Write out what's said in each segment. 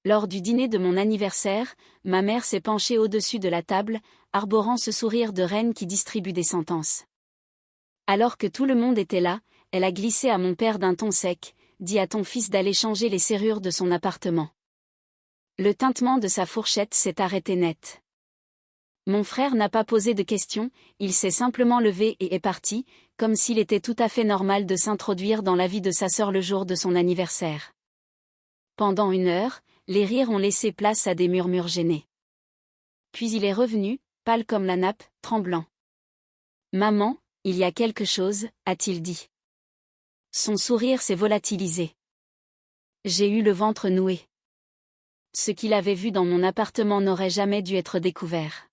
Lors du dîner de mon anniversaire, ma mère s'est penchée au-dessus de la table, arborant ce sourire de reine qui distribue des sentences. Alors que tout le monde était là, elle a glissé à mon père d'un ton sec, « Dis à ton fils d'aller changer les serrures de son appartement. » Le tintement de sa fourchette s'est arrêté net. Mon frère n'a pas posé de questions, il s'est simplement levé et est parti, comme s'il était tout à fait normal de s'introduire dans la vie de sa sœur le jour de son anniversaire. Pendant 1 heure, les rires ont laissé place à des murmures gênés. Puis il est revenu, pâle comme la nappe, tremblant. « Maman, il y a quelque chose, » a-t-il dit. Son sourire s'est volatilisé. J'ai eu le ventre noué. Ce qu'il avait vu dans mon appartement n'aurait jamais dû être découvert.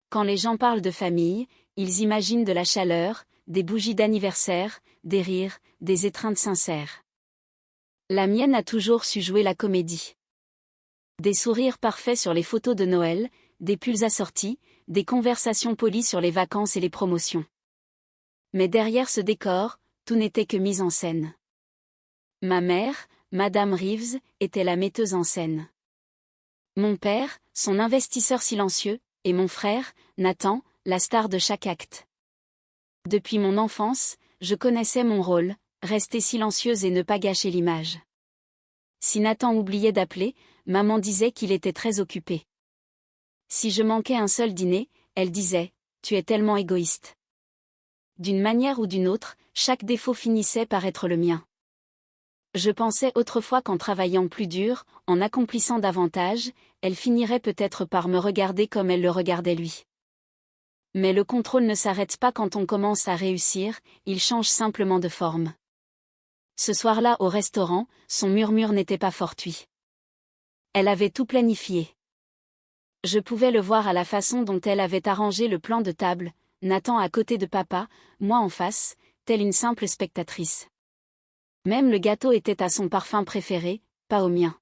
Quand les gens parlent de famille, ils imaginent de la chaleur, des bougies d'anniversaire, des rires, des étreintes sincères. La mienne a toujours su jouer la comédie. Des sourires parfaits sur les photos de Noël, des pulls assortis, des conversations polies sur les vacances et les promotions. Mais derrière ce décor, tout n'était que mise en scène. Ma mère, Madame Reeves, était la metteuse en scène. Mon père, son investisseur silencieux, et mon frère, Nathan, la star de chaque acte. Depuis mon enfance, je connaissais mon rôle, rester silencieuse et ne pas gâcher l'image. Si Nathan oubliait d'appeler, maman disait qu'il était très occupé. Si je manquais un seul dîner, elle disait « Tu es tellement égoïste ». D'une manière ou d'une autre, chaque défaut finissait par être le mien. Je pensais autrefois qu'en travaillant plus dur, en accomplissant davantage, elle finirait peut-être par me regarder comme elle le regardait lui. Mais le contrôle ne s'arrête pas quand on commence à réussir, il change simplement de forme. Ce soir-là au restaurant, son murmure n'était pas fortuit. Elle avait tout planifié. Je pouvais le voir à la façon dont elle avait arrangé le plan de table, Nathan à côté de papa, moi en face, telle une simple spectatrice. Même le gâteau était à son parfum préféré, pas au mien.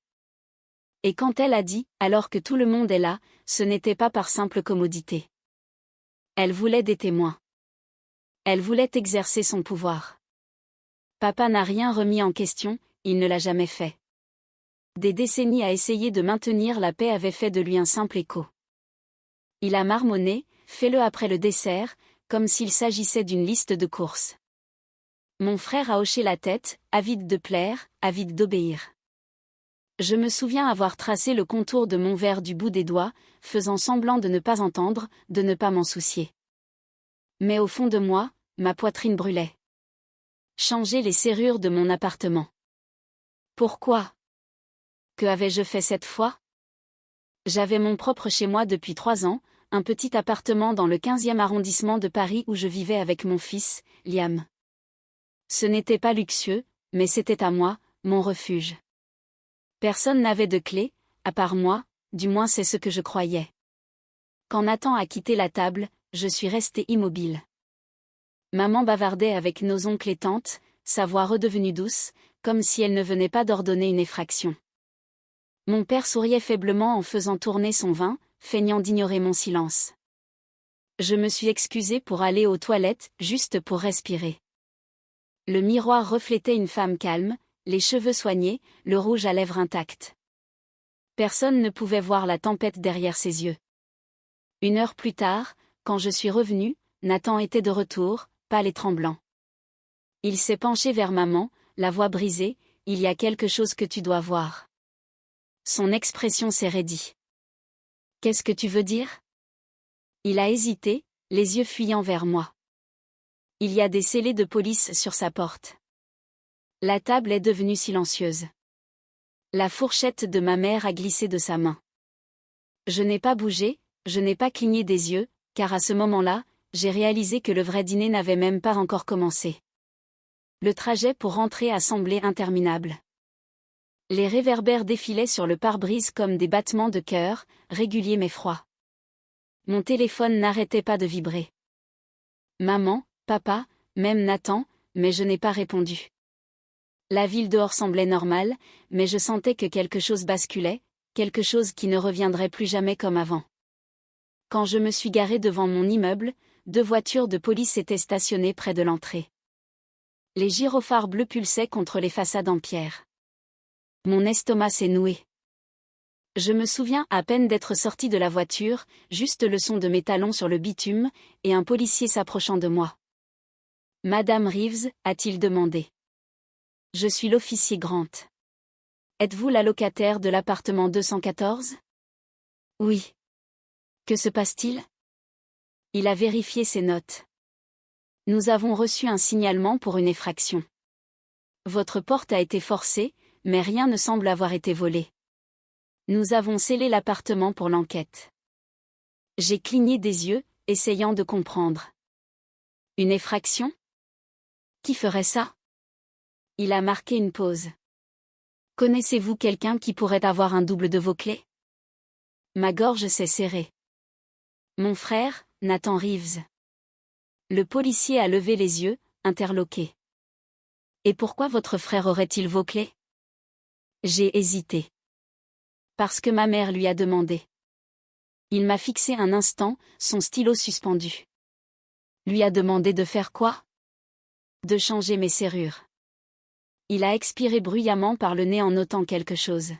Et quand elle a dit « alors que tout le monde est là », ce n'était pas par simple commodité. Elle voulait des témoins. Elle voulait exercer son pouvoir. Papa n'a rien remis en question, il ne l'a jamais fait. Des décennies à essayer de maintenir la paix avaient fait de lui un simple écho. Il a marmonné « fais-le après le dessert », comme s'il s'agissait d'une liste de courses. Mon frère a hoché la tête, avide de plaire, avide d'obéir. Je me souviens avoir tracé le contour de mon verre du bout des doigts, faisant semblant de ne pas entendre, de ne pas m'en soucier. Mais au fond de moi, ma poitrine brûlait. Changer les serrures de mon appartement. Pourquoi? Que avais-je fait cette fois? J'avais mon propre chez moi depuis 3 ans, un petit appartement dans le 15e arrondissement de Paris où je vivais avec mon fils, Liam. Ce n'était pas luxueux, mais c'était à moi, mon refuge. Personne n'avait de clé, à part moi, du moins c'est ce que je croyais. Quand Nathan a quitté la table, je suis restée immobile. Maman bavardait avec nos oncles et tantes, sa voix redevenue douce, comme si elle ne venait pas d'ordonner une effraction. Mon père souriait faiblement en faisant tourner son vin, feignant d'ignorer mon silence. Je me suis excusée pour aller aux toilettes, juste pour respirer. Le miroir reflétait une femme calme, les cheveux soignés, le rouge à lèvres intact. Personne ne pouvait voir la tempête derrière ses yeux. 1 heure plus tard, quand je suis revenue, Nathan était de retour, pâle et tremblant. Il s'est penché vers maman, la voix brisée, « Il y a quelque chose que tu dois voir. » Son expression s'est raidie. « Qu'est-ce que tu veux dire ?» Il a hésité, les yeux fuyant vers moi. Il y a des scellés de police sur sa porte. La table est devenue silencieuse. La fourchette de ma mère a glissé de sa main. Je n'ai pas bougé, je n'ai pas cligné des yeux, car à ce moment-là, j'ai réalisé que le vrai dîner n'avait même pas encore commencé. Le trajet pour rentrer a semblé interminable. Les réverbères défilaient sur le pare-brise comme des battements de cœur, réguliers mais froids. Mon téléphone n'arrêtait pas de vibrer. Maman, papa, même Nathan, mais je n'ai pas répondu. La ville dehors semblait normale, mais je sentais que quelque chose basculait, quelque chose qui ne reviendrait plus jamais comme avant. Quand je me suis garée devant mon immeuble, 2 voitures de police étaient stationnées près de l'entrée. Les gyrophares bleus pulsaient contre les façades en pierre. Mon estomac s'est noué. Je me souviens à peine d'être sorti de la voiture, juste le son de mes talons sur le bitume, et un policier s'approchant de moi. « Madame Reeves » a-t-il demandé. « Je suis l'officier Grant. Êtes-vous la locataire de l'appartement 214 ?»« Oui. » « Que se passe-t-il » Il a vérifié ses notes. « Nous avons reçu un signalement pour une effraction. Votre porte a été forcée, mais rien ne semble avoir été volé. Nous avons scellé l'appartement pour l'enquête. » J'ai cligné des yeux, essayant de comprendre. « Une effraction ? Qui ferait ça ?» Il a marqué une pause. « Connaissez-vous quelqu'un qui pourrait avoir un double de vos clés ?» Ma gorge s'est serrée. « Mon frère, Nathan Reeves. » Le policier a levé les yeux, interloqué. « Et pourquoi votre frère aurait-il vos clés ?» J'ai hésité. « Parce que ma mère lui a demandé. » Il m'a fixé un instant, son stylo suspendu. « Lui a demandé de faire quoi ?» De changer mes serrures. Il a expiré bruyamment par le nez en notant quelque chose.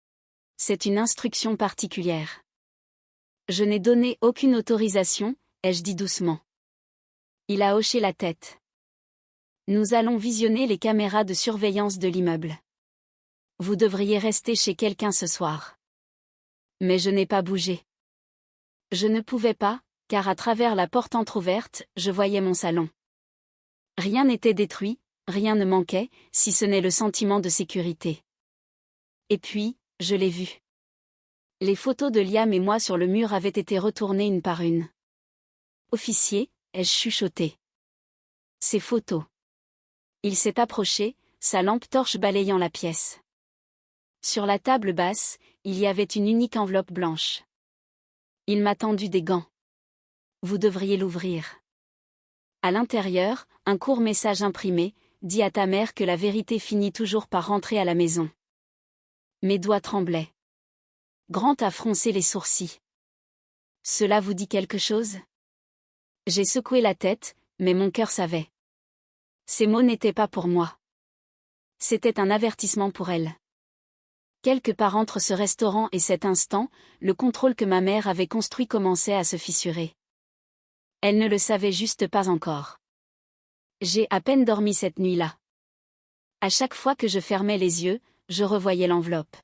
« C'est une instruction particulière. » Je n'ai donné aucune autorisation, ai-je dit doucement. Il a hoché la tête. Nous allons visionner les caméras de surveillance de l'immeuble. Vous devriez rester chez quelqu'un ce soir. Mais je n'ai pas bougé. Je ne pouvais pas, car à travers la porte entr'ouverte, je voyais mon salon. Rien n'était détruit, rien ne manquait, si ce n'est le sentiment de sécurité. Et puis, je l'ai vu. Les photos de Liam et moi sur le mur avaient été retournées une par une. « Officier » ai-je chuchoté. « Ces photos. » Il s'est approché, sa lampe torche balayant la pièce. Sur la table basse, il y avait une unique enveloppe blanche. Il m'a tendu des gants. « Vous devriez l'ouvrir. » À l'intérieur, un court message imprimé, « Dis à ta mère que la vérité finit toujours par rentrer à la maison. » Mes doigts tremblaient. Grant a froncé les sourcils. « Cela vous dit quelque chose ?» J'ai secoué la tête, mais mon cœur savait. Ces mots n'étaient pas pour moi. C'était un avertissement pour elle. Quelque part entre ce restaurant et cet instant, le contrôle que ma mère avait construit commençait à se fissurer. Elle ne le savait juste pas encore. J'ai à peine dormi cette nuit-là. À chaque fois que je fermais les yeux, je revoyais l'enveloppe.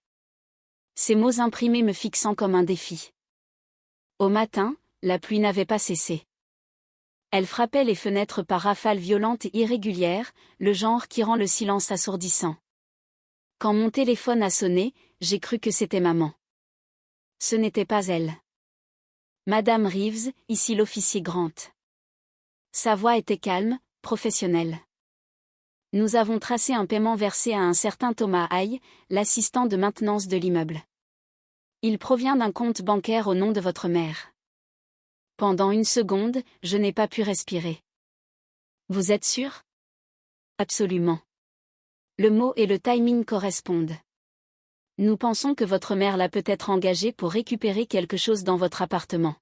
Ces mots imprimés me fixant comme un défi. Au matin, la pluie n'avait pas cessé. Elle frappait les fenêtres par rafales violentes et irrégulières, le genre qui rend le silence assourdissant. Quand mon téléphone a sonné, j'ai cru que c'était maman. Ce n'était pas elle. « Madame Reeves, ici l'officier Grant. » Sa voix était calme, professionnelle. « Nous avons tracé un paiement versé à un certain Thomas Hay, l'assistant de maintenance de l'immeuble. Il provient d'un compte bancaire au nom de votre mère. » Pendant une seconde, je n'ai pas pu respirer. « Vous êtes sûr ? » Absolument. Le mot et le timing correspondent. Nous pensons que votre mère l'a peut-être engagé pour récupérer quelque chose dans votre appartement.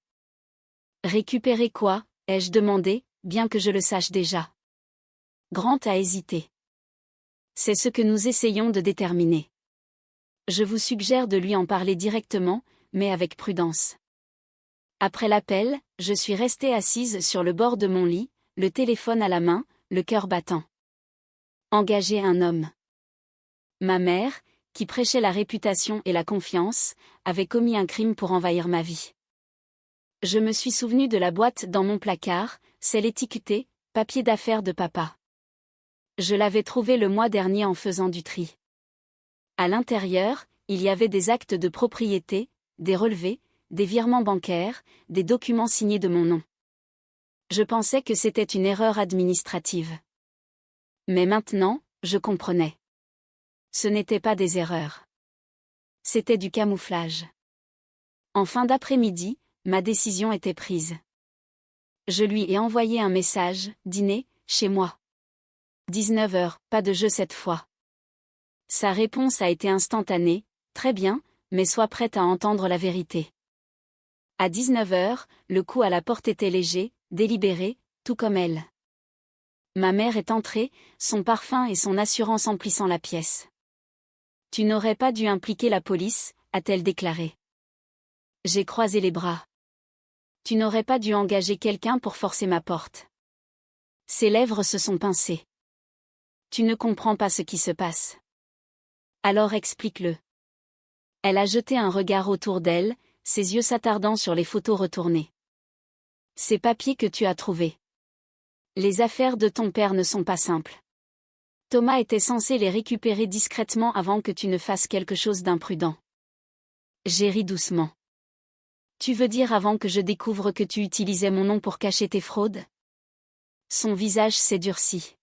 Récupérer quoi ? Ai-je demandé, bien que je le sache déjà. Grant a hésité. C'est ce que nous essayons de déterminer. Je vous suggère de lui en parler directement, mais avec prudence. Après l'appel, je suis restée assise sur le bord de mon lit, le téléphone à la main, le cœur battant. Engager un homme. Ma mère, qui prêchait la réputation et la confiance, avait commis un crime pour envahir ma vie. Je me suis souvenu de la boîte dans mon placard, celle étiquetée « Papier d'affaires de papa ». Je l'avais trouvée le mois dernier en faisant du tri. À l'intérieur, il y avait des actes de propriété, des relevés, des virements bancaires, des documents signés de mon nom. Je pensais que c'était une erreur administrative. Mais maintenant, je comprenais. Ce n'était pas des erreurs. C'était du camouflage. En fin d'après-midi, ma décision était prise. Je lui ai envoyé un message, « Dîner, chez moi. » 19h, pas de jeu cette fois. Sa réponse a été instantanée, « Très bien, mais sois prête à entendre la vérité. » À 19h, le coup à la porte était léger, délibéré, tout comme elle. Ma mère est entrée, son parfum et son assurance emplissant la pièce. « Tu n'aurais pas dû impliquer la police » a-t-elle déclaré. J'ai croisé les bras. Tu n'aurais pas dû engager quelqu'un pour forcer ma porte. Ses lèvres se sont pincées. Tu ne comprends pas ce qui se passe. Alors explique-le. Elle a jeté un regard autour d'elle, ses yeux s'attardant sur les photos retournées. Ces papiers que tu as trouvés. Les affaires de ton père ne sont pas simples. Thomas était censé les récupérer discrètement avant que tu ne fasses quelque chose d'imprudent. J'ai ri doucement. Tu veux dire avant que je découvre que tu utilisais mon nom pour cacher tes fraudes? Son visage s'est durci.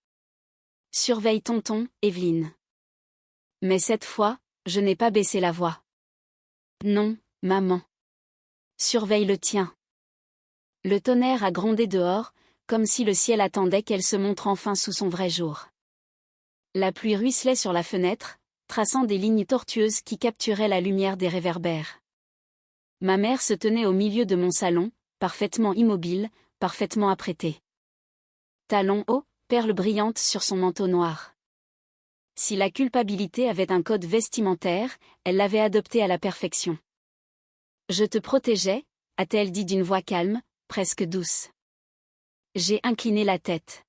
Surveille ton ton, Evelyne. Mais cette fois, je n'ai pas baissé la voix. Non, maman. Surveille le tien. Le tonnerre a grondé dehors, comme si le ciel attendait qu'elle se montre enfin sous son vrai jour. La pluie ruisselait sur la fenêtre, traçant des lignes tortueuses qui capturaient la lumière des réverbères. Ma mère se tenait au milieu de mon salon, parfaitement immobile, parfaitement apprêtée. Talons hauts, perles brillantes sur son manteau noir. Si la culpabilité avait un code vestimentaire, elle l'avait adopté à la perfection. Je te protégeais, a-t-elle dit d'une voix calme, presque douce. J'ai incliné la tête.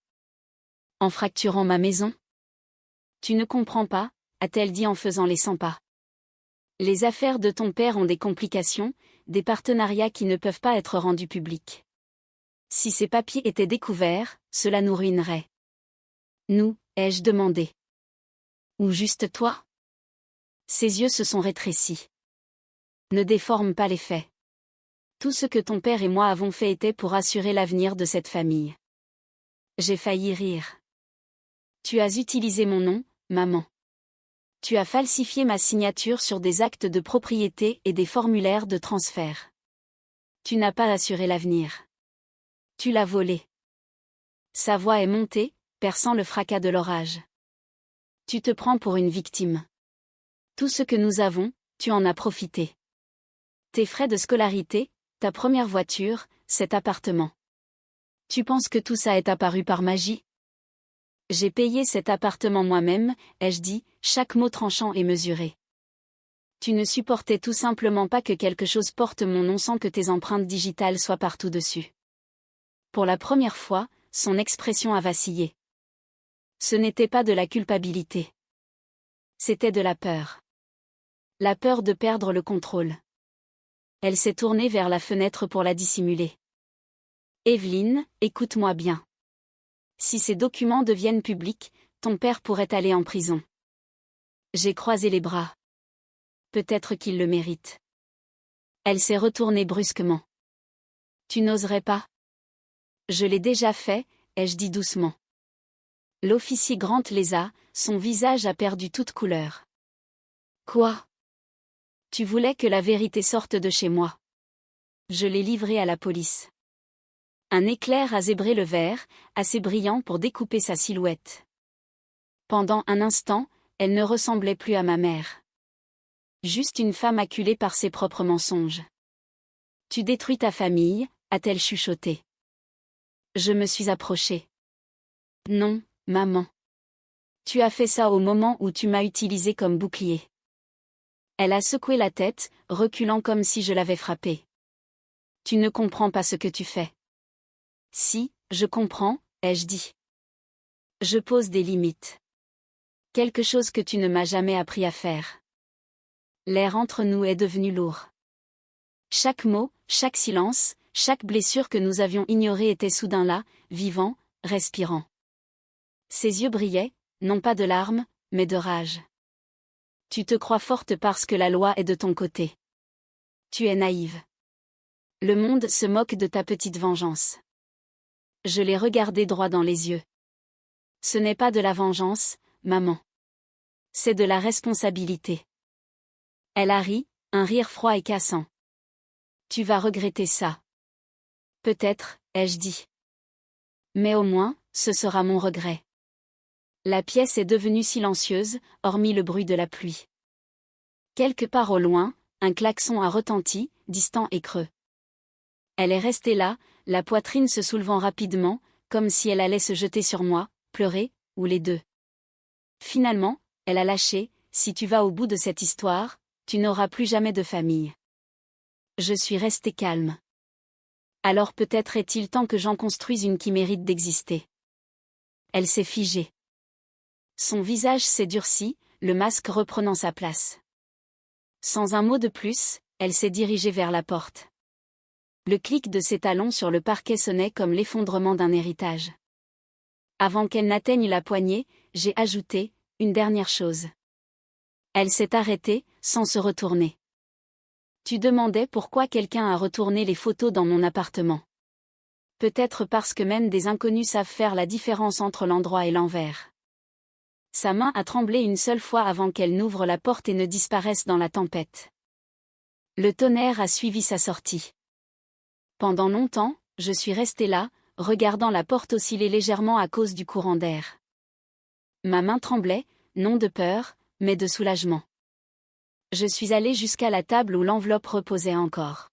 En fracturant ma maison? Tu ne comprends pas, a-t-elle dit en faisant les 100 pas. Les affaires de ton père ont des complications, des partenariats qui ne peuvent pas être rendus publics. Si ces papiers étaient découverts, cela nous ruinerait. Nous, ai-je demandé. Ou juste toi? Ses yeux se sont rétrécis. Ne déforme pas les faits. Tout ce que ton père et moi avons fait était pour assurer l'avenir de cette famille. J'ai failli rire. Tu as utilisé mon nom, maman. Tu as falsifié ma signature sur des actes de propriété et des formulaires de transfert. Tu n'as pas assuré l'avenir. Tu l'as volé. Sa voix est montée, perçant le fracas de l'orage. Tu te prends pour une victime. Tout ce que nous avons, tu en as profité. Tes frais de scolarité, ta première voiture, cet appartement. Tu penses que tout ça est apparu par magie? J'ai payé cet appartement moi-même, ai-je dit, chaque mot tranchant et mesuré. Tu ne supportais tout simplement pas que quelque chose porte mon nom sans que tes empreintes digitales soient partout dessus. Pour la première fois, son expression a vacillé. Ce n'était pas de la culpabilité. C'était de la peur. La peur de perdre le contrôle. Elle s'est tournée vers la fenêtre pour la dissimuler. Evelyne, écoute-moi bien. Si ces documents deviennent publics, ton père pourrait aller en prison. J'ai croisé les bras. Peut-être qu'il le mérite. Elle s'est retournée brusquement. Tu n'oserais pas? Je l'ai déjà fait, ai-je dit doucement. L'officier Grant les a, son visage a perdu toute couleur. Quoi? Tu voulais que la vérité sorte de chez moi. Je l'ai livré à la police. Un éclair a zébré le verre, assez brillant pour découper sa silhouette. Pendant un instant, elle ne ressemblait plus à ma mère. Juste une femme acculée par ses propres mensonges. Tu détruis ta famille, a-t-elle chuchoté. Je me suis approchée. Non, maman. Tu as fait ça au moment où tu m'as utilisé comme bouclier. Elle a secoué la tête, reculant comme si je l'avais frappée. Tu ne comprends pas ce que tu fais. Si, je comprends, ai-je dit. Je pose des limites. Quelque chose que tu ne m'as jamais appris à faire. L'air entre nous est devenu lourd. Chaque mot, chaque silence, chaque blessure que nous avions ignorée était soudain là, vivant, respirant. Ses yeux brillaient, non pas de larmes, mais de rage. Tu te crois forte parce que la loi est de ton côté. Tu es naïve. Le monde se moque de ta petite vengeance. Je l'ai regardé droit dans les yeux. Ce n'est pas de la vengeance, maman. C'est de la responsabilité. Elle a ri, un rire froid et cassant. Tu vas regretter ça. Peut-être, ai-je dit. Mais au moins, ce sera mon regret. La pièce est devenue silencieuse, hormis le bruit de la pluie. Quelque part au loin, un klaxon a retenti, distant et creux. Elle est restée là, la poitrine se soulevant rapidement, comme si elle allait se jeter sur moi, pleurer, ou les deux. Finalement, elle a lâché, si tu vas au bout de cette histoire, Tu n'auras plus jamais de famille. Je suis restée calme. Alors peut-être est-il temps que j'en construise une qui mérite d'exister. Elle s'est figée. Son visage s'est durci, le masque reprenant sa place. Sans un mot de plus, elle s'est dirigée vers la porte. Le clic de ses talons sur le parquet sonnait comme l'effondrement d'un héritage. Avant qu'elle n'atteigne la poignée, j'ai ajouté « une dernière chose ». Elle s'est arrêtée, sans se retourner. Tu demandais pourquoi quelqu'un a retourné les photos dans mon appartement. Peut-être parce que même des inconnus savent faire la différence entre l'endroit et l'envers. Sa main a tremblé une seule fois avant qu'elle n'ouvre la porte et ne disparaisse dans la tempête. Le tonnerre a suivi sa sortie. Pendant longtemps, je suis restée là, regardant la porte osciller légèrement à cause du courant d'air. Ma main tremblait, non de peur, mais de soulagement. Je suis allée jusqu'à la table où l'enveloppe reposait encore.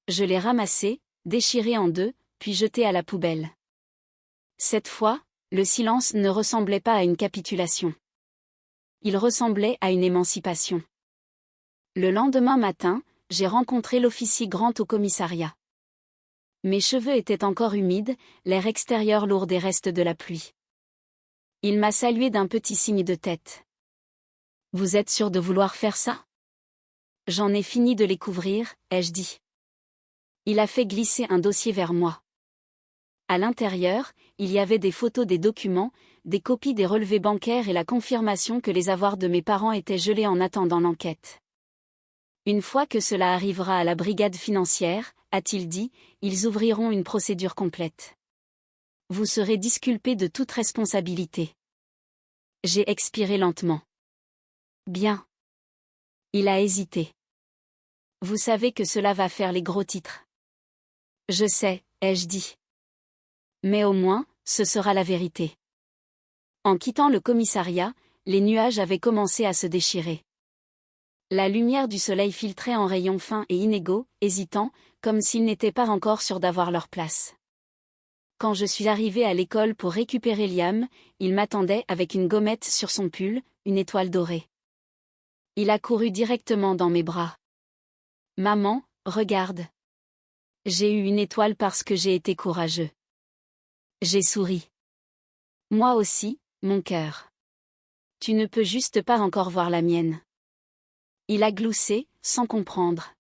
Je l'ai ramassée, déchirée en deux, puis jetée à la poubelle. Cette fois, le silence ne ressemblait pas à une capitulation. Il ressemblait à une émancipation. Le lendemain matin, j'ai rencontré l'officier Grant au commissariat. Mes cheveux étaient encore humides, l'air extérieur lourd des restes de la pluie. Il m'a salué d'un petit signe de tête. « Vous êtes sûr de vouloir faire ça ? » « J'en ai fini de les couvrir, ai-je dit. Il a fait glisser un dossier vers moi. À l'intérieur, il y avait des photos des documents, des copies des relevés bancaires et la confirmation que les avoirs de mes parents étaient gelés en attendant l'enquête. Une fois que cela arrivera à la brigade financière, a-t-il dit, ils ouvriront une procédure complète. Vous serez disculpé de toute responsabilité. J'ai expiré lentement. Bien. Il a hésité. Vous savez que cela va faire les gros titres. Je sais, ai-je dit. Mais au moins, ce sera la vérité. En quittant le commissariat, les nuages avaient commencé à se déchirer. La lumière du soleil filtrait en rayons fins et inégaux, hésitants, comme s'ils n'étaient pas encore sûrs d'avoir leur place. Quand je suis arrivée à l'école pour récupérer Liam, il m'attendait avec une gommette sur son pull, une étoile dorée. Il a couru directement dans mes bras. « Maman, regarde. J'ai eu une étoile parce que j'ai été courageux. » J'ai souri. Moi aussi, mon cœur. Tu ne peux juste pas encore voir la mienne. Il a gloussé, sans comprendre.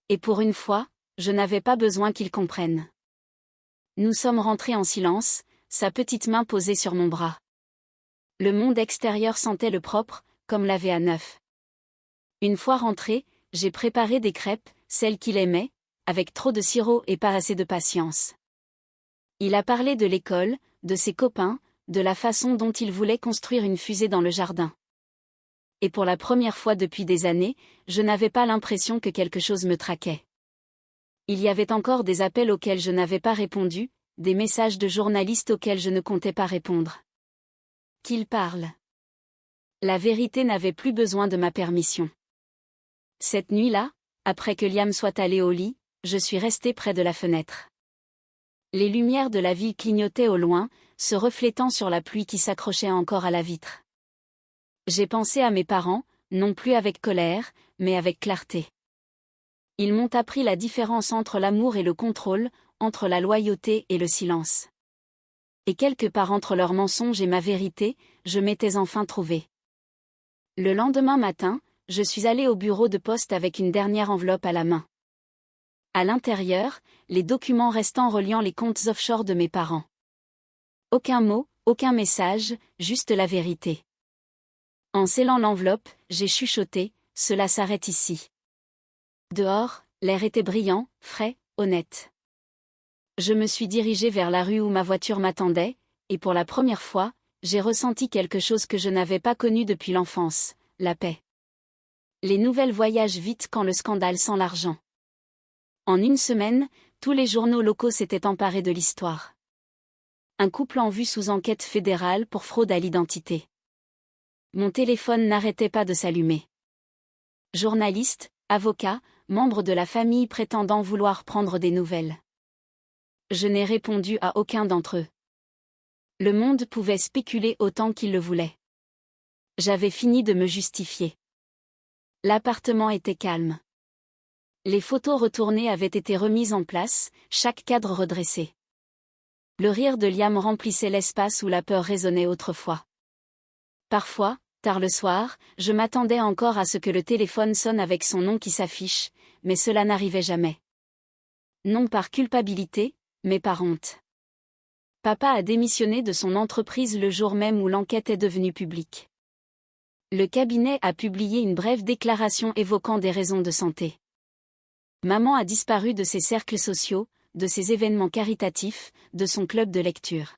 Et pour une fois, je n'avais pas besoin qu'il comprenne. Nous sommes rentrés en silence, sa petite main posée sur mon bras. Le monde extérieur sentait le propre, comme lavé à neuf. Une fois rentré, j'ai préparé des crêpes, celles qu'il aimait, avec trop de sirop et pas assez de patience. Il a parlé de l'école, de ses copains, de la façon dont il voulait construire une fusée dans le jardin. Et pour la première fois depuis des années, je n'avais pas l'impression que quelque chose me traquait. Il y avait encore des appels auxquels je n'avais pas répondu, des messages de journalistes auxquels je ne comptais pas répondre. Qu'il parle. La vérité n'avait plus besoin de ma permission. Cette nuit-là, après que Liam soit allé au lit, je suis restée près de la fenêtre. Les lumières de la ville clignotaient au loin, se reflétant sur la pluie qui s'accrochait encore à la vitre. J'ai pensé à mes parents, non plus avec colère, mais avec clarté. Ils m'ont appris la différence entre l'amour et le contrôle, entre la loyauté et le silence. Et quelque part entre leurs mensonges et ma vérité, je m'étais enfin trouvée. Le lendemain matin, je suis allée au bureau de poste avec une dernière enveloppe à la main. À l'intérieur, les documents restants reliant les comptes offshore de mes parents. Aucun mot, aucun message, juste la vérité. En scellant l'enveloppe, j'ai chuchoté, « Cela s'arrête ici. » Dehors, l'air était brillant, frais, honnête. Je me suis dirigée vers la rue où ma voiture m'attendait, et pour la première fois, j'ai ressenti quelque chose que je n'avais pas connu depuis l'enfance, la paix. Les nouvelles voyagent vite quand le scandale sent l'argent. En une semaine, tous les journaux locaux s'étaient emparés de l'histoire. Un couple en vue sous enquête fédérale pour fraude à l'identité. Mon téléphone n'arrêtait pas de s'allumer. Journalistes, avocats, membres de la famille prétendant vouloir prendre des nouvelles. Je n'ai répondu à aucun d'entre eux. Le monde pouvait spéculer autant qu'il le voulait. J'avais fini de me justifier. L'appartement était calme. Les photos retournées avaient été remises en place, chaque cadre redressé. Le rire de Liam remplissait l'espace où la peur résonnait autrefois. Parfois, tard le soir, je m'attendais encore à ce que le téléphone sonne avec son nom qui s'affiche, mais cela n'arrivait jamais. Non par culpabilité, mais par honte. Papa a démissionné de son entreprise le jour même où l'enquête est devenue publique. Le cabinet a publié une brève déclaration évoquant des raisons de santé. Maman a disparu de ses cercles sociaux, de ses événements caritatifs, de son club de lecture.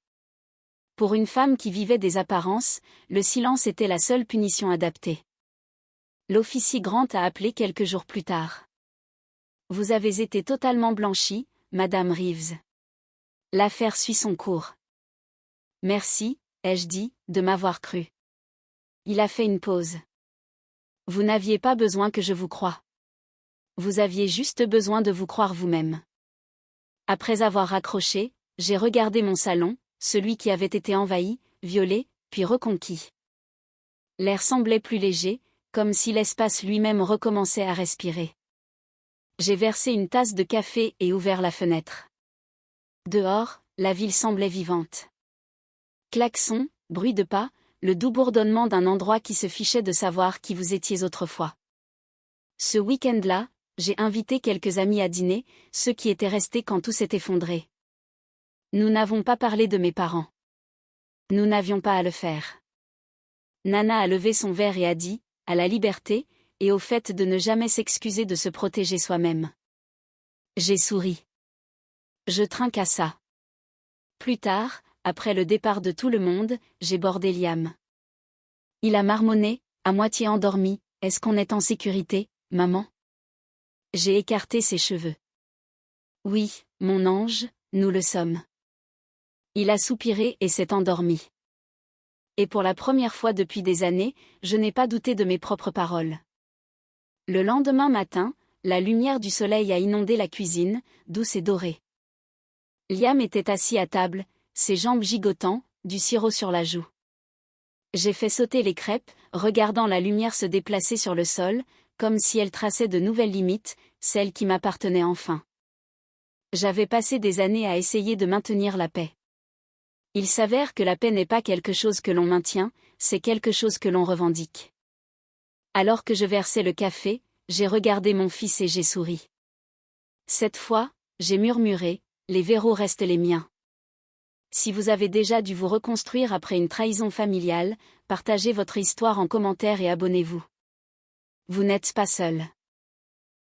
Pour une femme qui vivait des apparences, le silence était la seule punition adaptée. L'officier Grant a appelé quelques jours plus tard. « Vous avez été totalement blanchie, Madame Reeves. L'affaire suit son cours. »« Merci, » ai-je dit, de m'avoir cru. Il a fait une pause. « Vous n'aviez pas besoin que je vous croie. Vous aviez juste besoin de vous croire vous-même. » Après avoir raccroché, j'ai regardé mon salon, celui qui avait été envahi, violé, puis reconquis. L'air semblait plus léger, comme si l'espace lui-même recommençait à respirer. J'ai versé une tasse de café et ouvert la fenêtre. Dehors, la ville semblait vivante. Klaxons, bruit de pas, le doux bourdonnement d'un endroit qui se fichait de savoir qui vous étiez autrefois. Ce week-end-là, j'ai invité quelques amis à dîner, ceux qui étaient restés quand tout s'est effondré. Nous n'avons pas parlé de mes parents. Nous n'avions pas à le faire. Nana a levé son verre et a dit, à la liberté, et au fait de ne jamais s'excuser de se protéger soi-même. J'ai souri. Je trinque à ça. Plus tard, après le départ de tout le monde, j'ai bordé Liam. Il a marmonné, à moitié endormi, « Est-ce qu'on est en sécurité, maman ?» J'ai écarté ses cheveux. « Oui, mon ange, nous le sommes. » Il a soupiré et s'est endormi. Et pour la première fois depuis des années, je n'ai pas douté de mes propres paroles. Le lendemain matin, la lumière du soleil a inondé la cuisine, douce et dorée. Liam était assis à table, ses jambes gigotant, du sirop sur la joue. J'ai fait sauter les crêpes, regardant la lumière se déplacer sur le sol, comme si elle traçait de nouvelles limites, celles qui m'appartenaient enfin. J'avais passé des années à essayer de maintenir la paix. Il s'avère que la paix n'est pas quelque chose que l'on maintient, c'est quelque chose que l'on revendique. Alors que je versais le café, j'ai regardé mon fils et j'ai souri. Cette fois, j'ai murmuré, les verrous restent les miens. Si vous avez déjà dû vous reconstruire après une trahison familiale, partagez votre histoire en commentaire et abonnez-vous. Vous n'êtes pas seul.